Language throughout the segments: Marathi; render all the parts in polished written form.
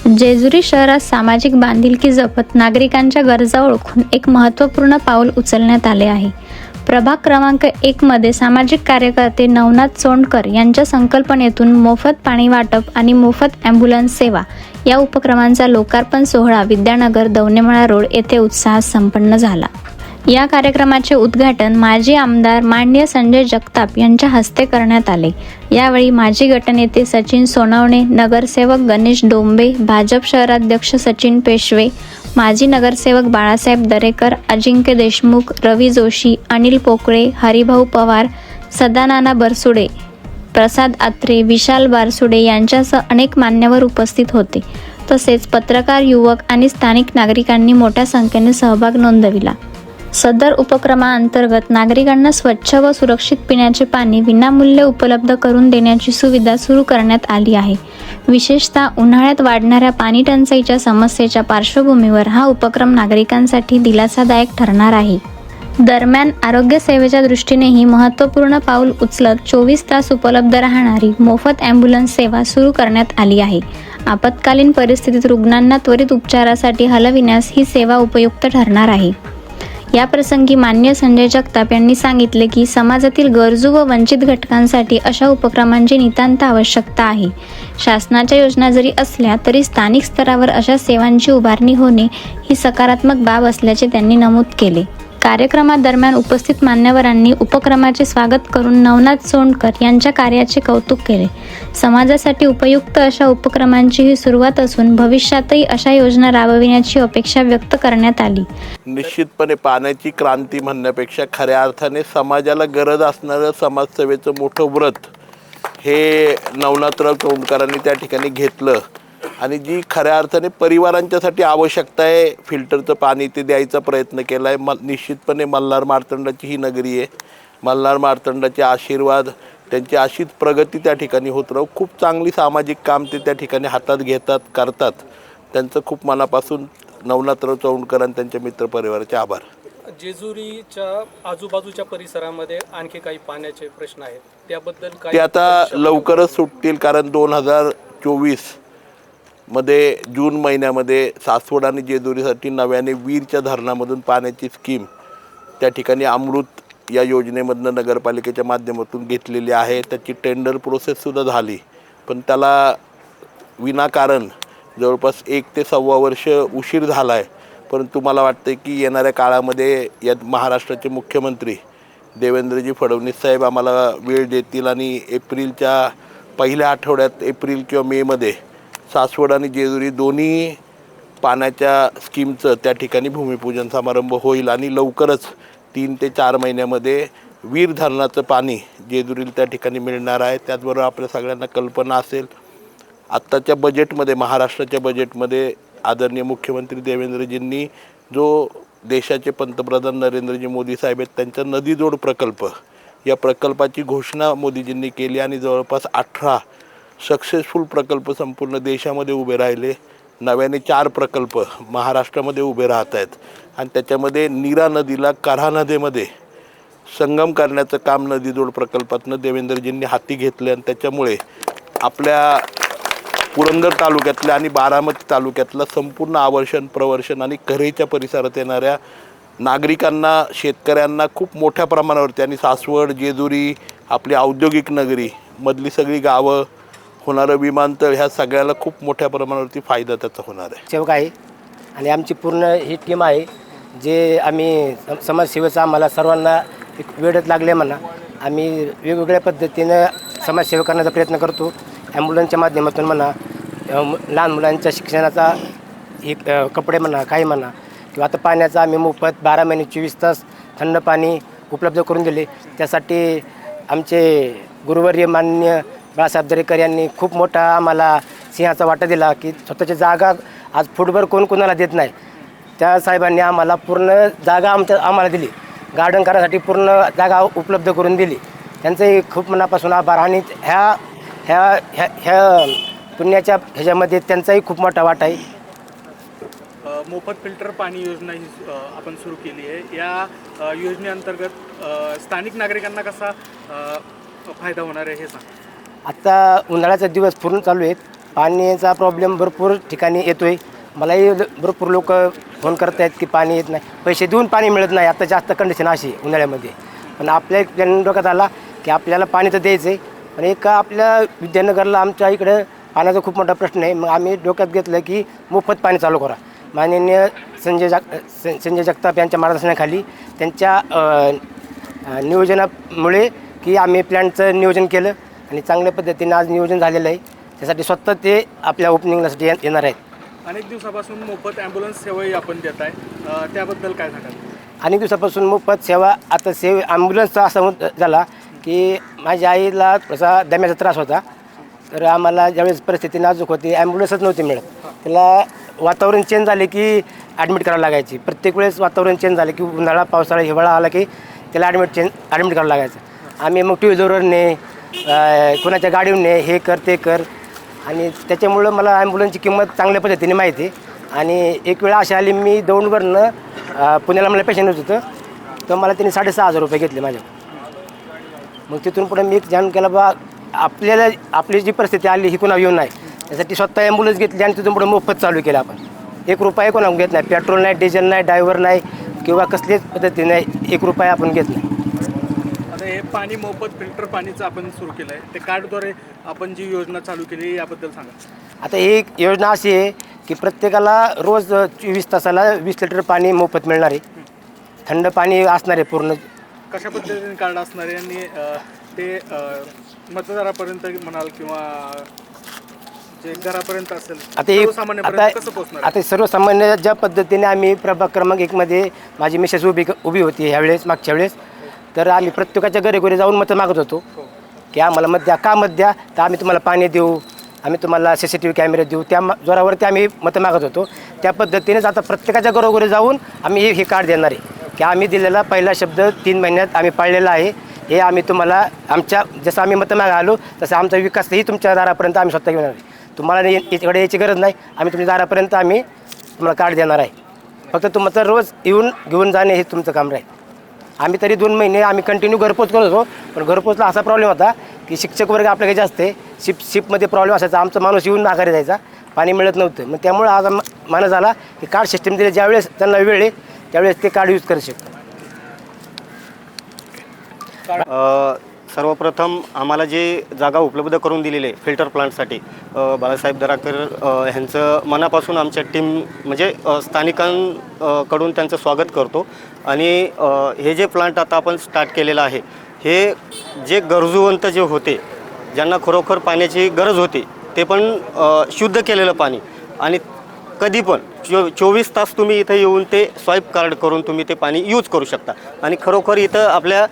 जेजुरी शहरात सामाजिक बांधिलकी जपत नागरिकांच्या गरजा ओळखून एक महत्त्वपूर्ण पाऊल उचलण्यात आले आहे. प्रभाग क्रमांक 1 मध्ये सामाजिक कार्यकर्ते नवनाथ सोंडकर यांच्या संकल्पनेतून मोफत पाणी वाटप आणि मोफत ॲम्ब्युलन्स सेवा या उपक्रमांचा लोकार्पण सोहळा विद्यानगर दवणेमळा रोड येथे उत्साहात संपन्न झाला. या कार्यक्रमाचे उद्घाटन माजी आमदार माननीय संजय जगताप यांच्या हस्ते करण्यात आले. यावेळी माजी गटनेते सचिन सोनवणे, नगरसेवक गणेश डोंबे, भाजप शहराध्यक्ष सचिन पेशवे, माजी नगरसेवक बाळासाहेब दरेकर, अजिंक्य देशमुख, रवी जोशी, अनिल पोकळे, हरिभाऊ पवार, सदानाना बरसुडे, प्रसाद आत्रे, विशाल बारसुडे यांच्यासह अनेक मान्यवर उपस्थित होते. तसेच पत्रकार, युवक आणि स्थानिक नागरिकांनी मोठ्या संख्येने सहभाग नोंदविला. सदर उपक्रमाअंतर्गत नागरिकांना स्वच्छ व सुरक्षित पिण्याचे पाणी विनामूल्य उपलब्ध करून देण्याची सुविधा सुरू करण्यात आली आहे. विशेषतः उन्हाळ्यात वाढणाऱ्या पाणी टंचाईच्या समस्येच्या पार्श्वभूमीवर हा उपक्रम नागरिकांसाठी दिलासादायक ठरणार आहे. दरम्यान आरोग्य सेवेच्या दृष्टीनेही महत्त्वपूर्ण पाऊल उचलत 24 तास उपलब्ध राहणारी मोफत ॲम्ब्युलन्स सेवा सुरू करण्यात आली आहे. आपत्कालीन परिस्थितीत रुग्णांना त्वरित उपचारासाठी हलविण्यास ही सेवा उपयुक्त ठरणार आहे. याप्रसंगी माननीय संजय जगताप यांनी सांगितले की समाजातील गरजू व वंचित घटकांसाठी अशा उपक्रमांची नितांत आवश्यकता आहे. शासनाच्या योजना जरी असल्या तरी स्थानिक स्तरावर अशा सेवांची उभारणी होणे ही सकारात्मक बाब असल्याचे त्यांनी नमूद केले. कार्यक्रमादरम्यान उपस्थित मान्यवरांनी उपक्रमाचे स्वागत करून नवनाथ सोंडकर यांच्या कार्याचे कौतुक केले. समाजासाठी उपयुक्त अशा उपक्रमांची ही सुरुवात असून भविष्यातही अशा योजना राबविण्याची अपेक्षा व्यक्त करण्यात आली. निश्चितपणे पाण्याची क्रांती म्हणण्यापेक्षा खऱ्या अर्थाने समाजाला गरज असणारं समाजसेवेचं मोठं व्रत हे नवनाथराव सोंडकरांनी त्या ठिकाणी घेतलं आणि जी खऱ्या अर्थाने परिवारांच्यासाठी आवश्यकता आहे फिल्टरचं पाणी ते द्यायचा प्रयत्न केला आहे. निश्चितपणे मल्हार मार्तंडाची ही नगरी आहे. मल्हार मार्तंडाचे आशीर्वाद, त्यांची अशीच प्रगती त्या ठिकाणी होत राहू. खूप चांगली सामाजिक काम ते त्या ठिकाणी हातात घेतात, करतात. त्यांचं खूप मनापासून नवनाथराव सोंडकर आणि त्यांच्या मित्रपरिवाराचे आभार. जेजुरीच्या आजूबाजूच्या परिसरामध्ये आणखी काही पाण्याचे प्रश्न आहेत, त्याबद्दल काय? ते आता लवकरच सुटतील, कारण 2024 मध्ये जून महिन्यामध्ये सासवड आणि जेजुरीसाठी नव्याने वीरच्या धरणामधून पाण्याची स्कीम त्या ठिकाणी अमृत या योजनेमधनं नगरपालिकेच्या माध्यमातून घेतलेली आहे. त्याची टेंडर प्रोसेससुद्धा झाली, पण त्याला विनाकारण जवळपास 1 ते 1.25 वर्ष उशीर झाला आहे. परंतु मला वाटतं की येणाऱ्या काळामध्ये या महाराष्ट्राचे मुख्यमंत्री देवेंद्रजी फडणवीस साहेब आम्हाला वेळ देतील आणि एप्रिलच्या पहिल्या आठवड्यात, एप्रिल किंवा मेमध्ये सासवड आणि जेजुरी दोन्ही पाण्याच्या स्कीमचं त्या ठिकाणी भूमिपूजन समारंभ होईल आणि लवकरच 3 ते 4 महिन्यामध्ये वीर धरणाचं पाणी जेजुरीला त्या ठिकाणी मिळणार आहे. त्याचबरोबर आपल्या सगळ्यांना कल्पना असेल, आत्ताच्या बजेटमध्ये, महाराष्ट्राच्या बजेटमध्ये आदरणीय मुख्यमंत्री देवेंद्रजींनी जो देशाचे पंतप्रधान नरेंद्रजी मोदी साहेब आहेत त्यांचा नदीजोड प्रकल्प, या प्रकल्पाची घोषणा मोदीजींनी केली आणि जवळपास 18 सक्सेसफुल प्रकल्प संपूर्ण देशामध्ये उभे राहिले. नव्याने 4 प्रकल्प महाराष्ट्रामध्ये उभे राहत आहेत आणि त्याच्यामध्ये नीरा नदीला कऱ्हा नदीमध्ये संगम करण्याचं काम नदीजोड प्रकल्पातनं देवेंद्रजींनी हाती घेतले आणि त्याच्यामुळे आपल्या पुरंदर तालुक्यातल्या आणि बारामती तालुक्यातलं संपूर्ण आवर्षण, प्रवर्षण आणि कऱ्हेच्या परिसरात येणाऱ्या नागरिकांना, शेतकऱ्यांना खूप मोठ्या प्रमाणावरती आणि सासवड, जेजुरी, आपली औद्योगिक नगरी मधली सगळी गावं, होणारं विमानतळ, ह्या सगळ्याला खूप मोठ्या प्रमाणावरती फायदा त्याचा होणार आहे. सेवक आहे आणि आमची पूर्ण ही टीम आहे, जे आम्ही समाजसेवेचा आम्हाला सर्वांना एक वेळच लागले म्हणा. आम्ही वेगवेगळ्या पद्धतीनं समाजसेवा करण्याचा प्रयत्न करतो. ॲम्ब्युलन्सच्या माध्यमातून म्हणा, लहान मुलांच्या शिक्षणाचा हे कपडे म्हणा, काही म्हणा, किंवा आता पाण्याचा आम्ही मोफत 12 महिने 24 तास थंड पाणी उपलब्ध करून दिले. त्यासाठी आमचे गुरुवर्य माननीय बाळासाहेब दरेकर यांनी खूप मोठा आम्हाला सिंहाचा वाटा दिला की स्वतःची जागा आज फुटभर कोण कोणाला देत नाही. त्या साहेबांनी आम्हाला पूर्ण जागा आम्हाला दिली, गार्डन करण्यासाठी पूर्ण जागा उपलब्ध करून दिली. त्यांचंही खूप मनापासून आभार आणि ह्या ह्या ह्या ह्या पुण्याच्या ह्याच्यामध्ये त्यांचाही खूप मोठा वाटा आहे. मोफत फिल्टर पाणी योजना ही आपण सुरू केली आहे. या योजनेअंतर्गत स्थानिक नागरिकांना कसा फायदा होणार आहे हे सांग. आता उन्हाळ्याचे दिवस पूर्ण चालू आहेत. पाण्याचा प्रॉब्लेम भरपूर ठिकाणी येतो आहे. मलाही भरपूर लोक फोन करत आहेत की पाणी येत नाही, पैसे देऊन पाणी मिळत नाही. आता जास्त कंडिशन अशी आहे उन्हाळ्यामध्ये. पण आपल्या प्लॅन डोक्यात आला की आपल्याला पाणी तर द्यायचं आहे, पण एक आपल्या विद्यानगरला आमच्या इकडं पाण्याचा खूप मोठा प्रश्न आहे. मग आम्ही डोक्यात घेतलं की मोफत पाणी चालू करा. माननीय संजय जगताप यांच्या मार्गदर्शनाखाली त्यांच्या नियोजनामुळे की आम्ही प्लॅनचं नियोजन केलं आणि चांगल्या पद्धतीने आज नियोजन झालेलं आहे. त्यासाठी स्वतः ते आपल्या ओपनिंगसाठी येणार आहेत. अनेक दिवसापासून मोफत ॲम्ब्युलन्स सेवाही आपण देत आहे, त्याबद्दल काय सांगाल? अनेक दिवसापासून मोफत सेवा आता ॲम्ब्युलन्सचा असा झाला की माझ्या आईला थोडासा दम्याचा त्रास होता. तर आम्हाला ज्यावेळेस परिस्थिती नाजूक होती, ॲम्ब्युलन्सच नव्हती मिळत. त्याला वातावरण चेंज झाले की ॲडमिट करावं लागायची. प्रत्येक वेळेस वातावरण चेंज झालं की उन्हाळा पावसाळा हिवाळा आला की त्याला ॲडमिट करावं लागायचं. आम्ही मग टू व्हीलरवर ने कोणाच्या गाडीवर ने, हे कर ते कर. आणि त्याच्यामुळं मला ॲम्ब्युलन्सची किंमत चांगल्या पद्धतीने माहिती आहे. आणि एक वेळा अशी आली, मी दौंडवरनं पुण्याला मला पेशंट होतं, तर मला त्यांनी 6,500 रुपये घेतले माझ्याकडून. मग तिथून पुढे मी जाणून केलं बा आपल्याला आपली जी परिस्थिती आली ही कोणा येऊ नाही, त्यासाठी स्वतः ॲम्ब्युलन्स घेतली आणि तिथून पुढे मोफत चालू केलं आपण. 1 रुपया कोणा घेत नाही, पेट्रोल नाही, डिझेल नाही, ड्रायव्हर नाही किंवा कसलीच पद्धती नाही, 1 रुपया आपण घेत नाही. आता हे पाणी मोफत फिल्टर पाणीचं आपण सुरू केलं आहे, ते कार्डद्वारे आपण जी योजना चालू केली याबद्दल सांगा. आता ही योजना अशी आहे की प्रत्येकाला रोज 24 तासाला 20 लिटर पाणी मोफत मिळणार आहे. थंड पाणी असणार आहे पूर्ण. कशा पद्धतीने कार्ड असणार आहे आणि ते मतदारापर्यंत म्हणाल किंवा जे घरापर्यंत असेल, आता सर्वसामान्यपर्यंत कसं पोहोचणार? आता सर्वसामान्य ज्या पद्धतीने आम्ही प्रभाग क्रमांक 1मध्ये माझी मिसेस उभी होती ह्यावेळेस, मागच्या वेळेस, तर आम्ही प्रत्येकाच्या घरी जाऊन मतं मागत होतो की आम्हाला मत द्या. का मत द्या? तर आम्ही तुम्हाला पाणी देऊ, आम्ही तुम्हाला CCTV कॅमेरे देऊ. त्या जोरावरती आम्ही मतं मागत होतो. त्या पद्धतीनेच आता प्रत्येकाच्या घरोघरी जाऊन आम्ही हे कार्ड देणार आहे की आम्ही दिलेला पहिला शब्द 3 महिन्यात आम्ही पाळलेला आहे. हे आम्ही तुम्हाला आमच्या जसं आम्ही मतं मागा आलो तसं आमचा विकासही तुमच्या दारापर्यंत आम्ही स्वतः घेणार आहे. तुम्हाला इकडे यायची गरज नाही, आम्ही तुमच्या दारापर्यंत आम्ही तुम्हाला कार्ड देणार आहे. फक्त तुमचं रोज येऊन घेऊन जाणे हे तुमचं काम राहील. आम्ही तरी 2 महिने आम्ही कंटिन्यू घरपोच करत होतो, पण घरपोचला असा प्रॉब्लेम होता की शिक्षक वर्ग आपल्याकडे जास्त आहे, शिपमध्ये प्रॉब्लेम असायचा. आमचा माणूस येऊन माघारी जायचा, पाणी मिळत नव्हतं. मग त्यामुळे आज माणूस झाला की कार्ड सिस्टीम दिले, ज्यावेळेस त्यांना वेळ आहे त्यावेळेस ते कार्ड यूज करू शकतात. सर्वप्रथम आम्हाला जे जागा उपलब्ध करून दिलेली आहे फिल्टर प्लांटसाठी, बाळासाहेब दराकर ह्यांचं मनापासून आमच्या टीम म्हणजे स्थानिकांकडून त्यांचं स्वागत करतो. आणि हे जे प्लांट आता आपण स्टार्ट केलेलं आहे, हे जे गरजूवंत जे होते, ज्यांना खरोखर पाण्याची गरज होती, ते पण शुद्ध केलेलं पाणी आणि कधी पण 24 तास तुम्ही इथं येऊन ते स्वाईप कार्ड करून तुम्ही ते पाणी यूज करू शकता. आणि खरोखर इथं आपल्या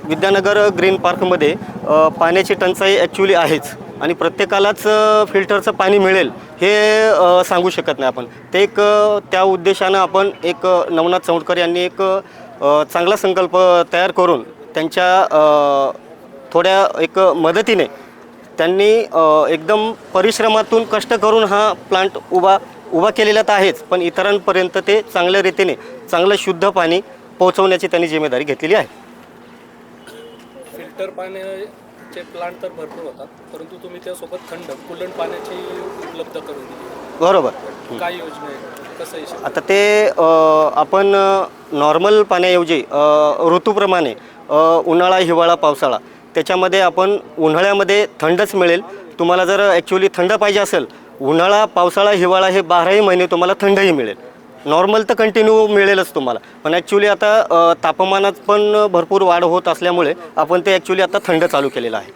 विद्यानगर ग्रीन पार्कमध्ये पाण्याची टंचाई ॲक्च्युली आहेच आणि प्रत्येकालाच फिल्टरचं पाणी मिळेल हे सांगू शकत नाही आपण. ते एक त्या उद्देशानं आपण एक नवनाथ चौंडकर यांनी एक चांगला संकल्प तयार करून त्यांच्या थोड्या एक मदतीने त्यांनी एकदम परिश्रमातून कष्ट करून हा प्लांट उभा केलेला तर आहेच, पण इतरांपर्यंत ते चांगल्या रीतीने चांगलं शुद्ध पाणी पोहोचवण्याची त्यांनी जिम्मेदारी घेतलेली आहे. फिल्टर पाण्याचे प्लांट तर भरपूर होतात, परंतु तुम्ही त्यासोबत थंड कुलंट पाण्याची उपलब्ध करून दिली. बरोबर. काय योजना आहे, कसं आहे? आता ते आपण नॉर्मल पाण्याऐवजी ऋतूप्रमाणे उन्हाळा, हिवाळा, पावसाळा त्याच्यामध्ये आपण उन्हाळ्यामध्ये थंडच मिळेल. तुम्हाला जर ॲक्च्युली थंड पाहिजे असेल, उन्हाळा, पावसाळा, हिवाळा हे 12ही महिने तुम्हाला थंडही मिळेल. नॉर्मल तर कंटिन्यू मिळेलच तुम्हाला, पण ॲक्च्युली आता तापमानात पण भरपूर वाढ होत असल्यामुळे आपण ते ॲक्च्युली आता थंड चालू केलेलं आहे.